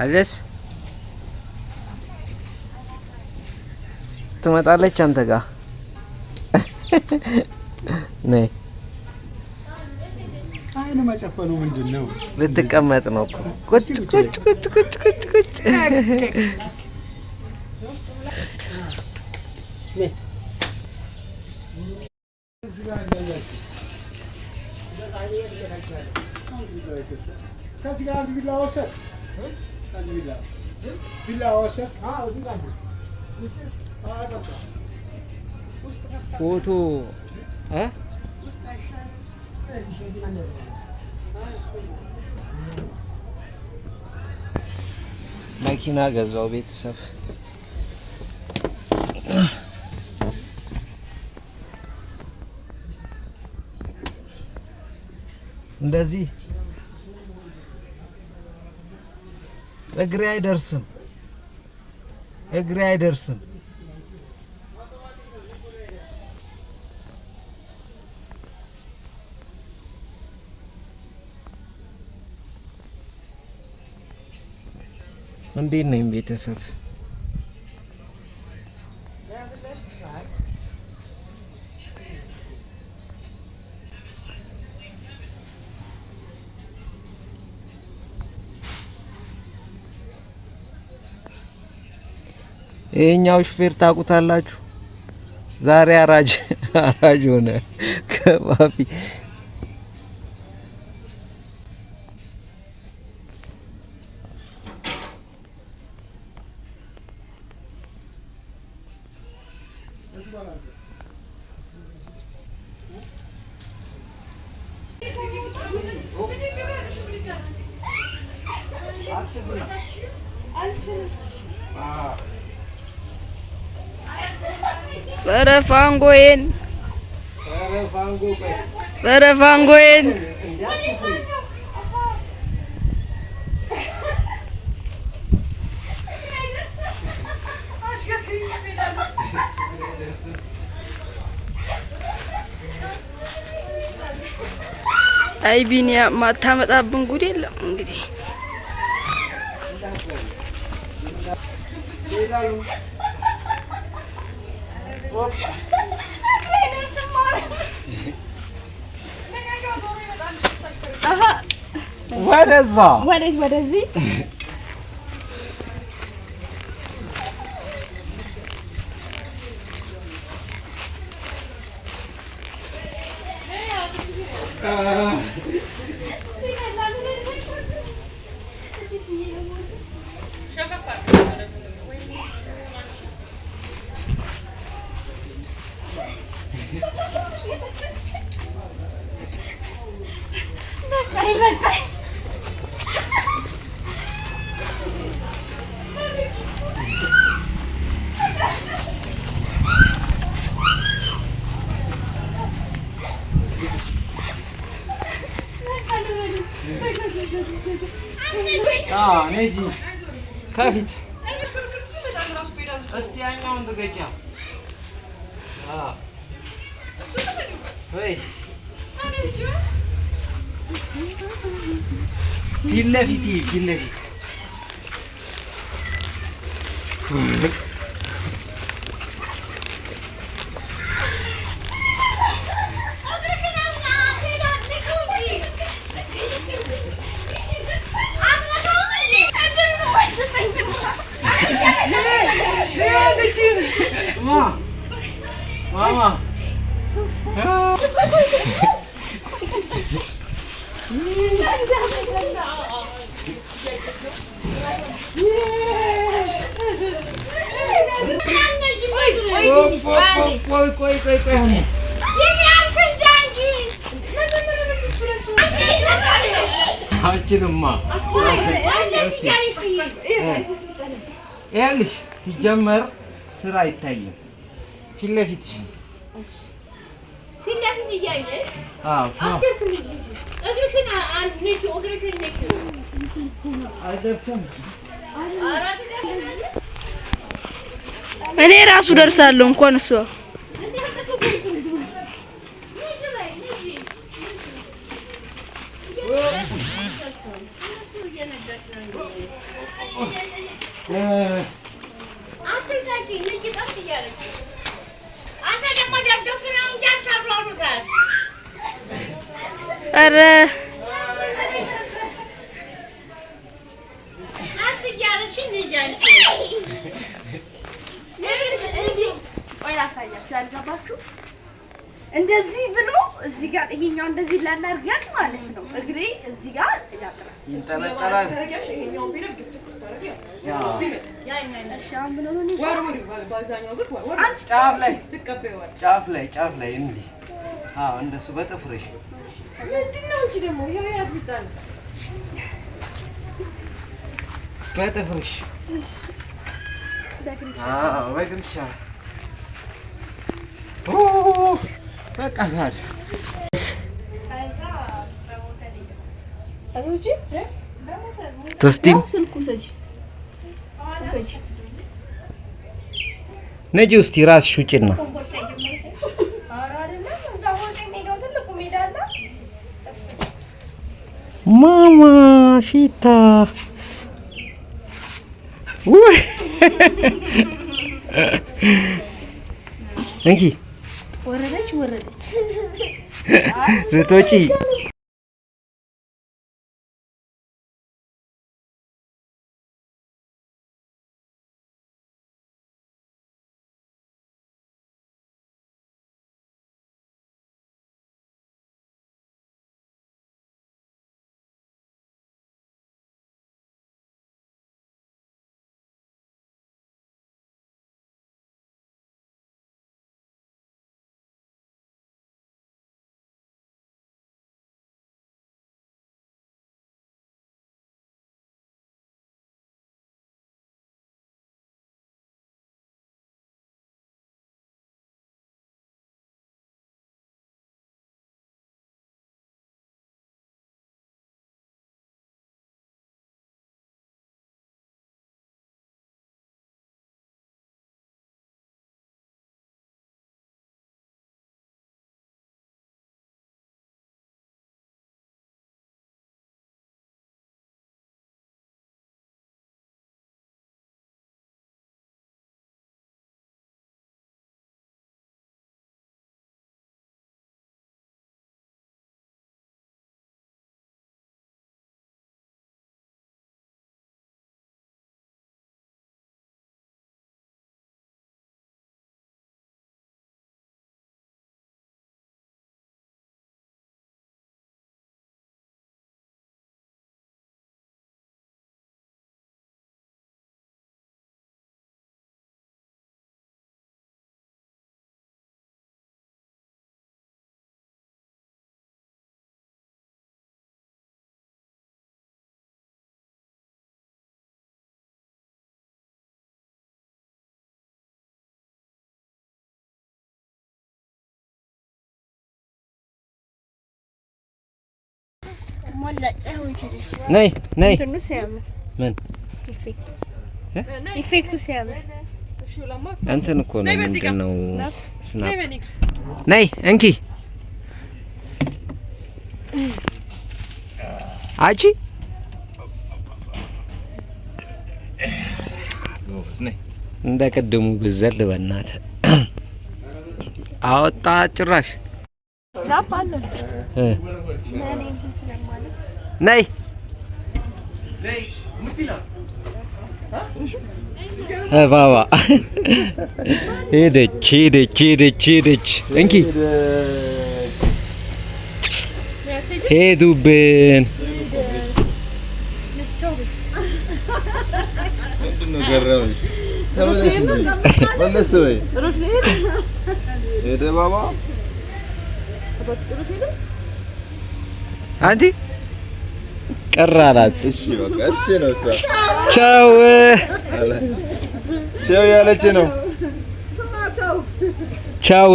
አለስ ትመጣለች አንተ ጋር ነይ። አይኑ መጨፈኑ ምንድነው? ልትቀመጥ ነው እኮ ቁጭ ቁጭ ቁጭ ቁጭ ቁጭ ቁጭ ፎቶ መኪና ገዛው ቤተሰብ እንደዚህ እግሬ አይደርስም እንዴት ነኝ ቤተሰብ? ይሄኛው ሹፌር ታውቁታላችሁ? ዛሬ አራጅ ሆነ ከባቢ በረፋንጎዬን አይ ቢኒያ ማታመጣብን ጉድ የለም እንግዲህ ወደዚህ ነጂ ከፊት እስቲ ያኛውን ዝገጫ ወይ ፊት ለፊት Mama. Koy. አችልማ ያልሽ ሲጀመር ስራ አይታይም። ፊት ለፊት እያየሽ አስከፍል እግርሽን አይደርስም። እኔ ራሱ ደርሳለሁ እንኳን እሷ أره እንደዚህ ብሎ እዚህ ጋር ይሄኛው እንደዚህ ላናርጋት ማለት ነው። እግሬ እዚህ ጋር ያጥራል ይንጠለጠላል። ይሄኛው ቢረግ ግፍት ስታረግ ያ ሻም ብሎ ነው ወርውሪ ባዛኛው ግን ወር ጫፍ ላይ እንዴ አዎ እንደሱ በጥፍርሽ ምንድነው እንጂ ደግሞ ያው ያድብጣል በጥፍርሽ አዎ በግምቻ በቃ ዛሬ ተስቲም ነጂ ውስጥ ራስሽ ውጪና ማማ ሺታ እንኪ ወረደች ስትወጪ ነይ ምን ኢፌክቱ ሲያምር እንትን እኮ ነው ምንድነው ስናፕ ነይ እንኪ አጂ እንደቀደሙ ብዘል በእናት አወጣ ጭራሽ ስናፕ አለ ነይ ባባ ሄደች እንኪ ሄዱብን ምንድነው ገረመሽ? ተመለሽ እንጂ መለስ በይ ሄደ ባባ አንቲ ቀራላት። እሺ በቃ እሺ ነው እሷ ቻው ቻው ያለች ነው። ቻው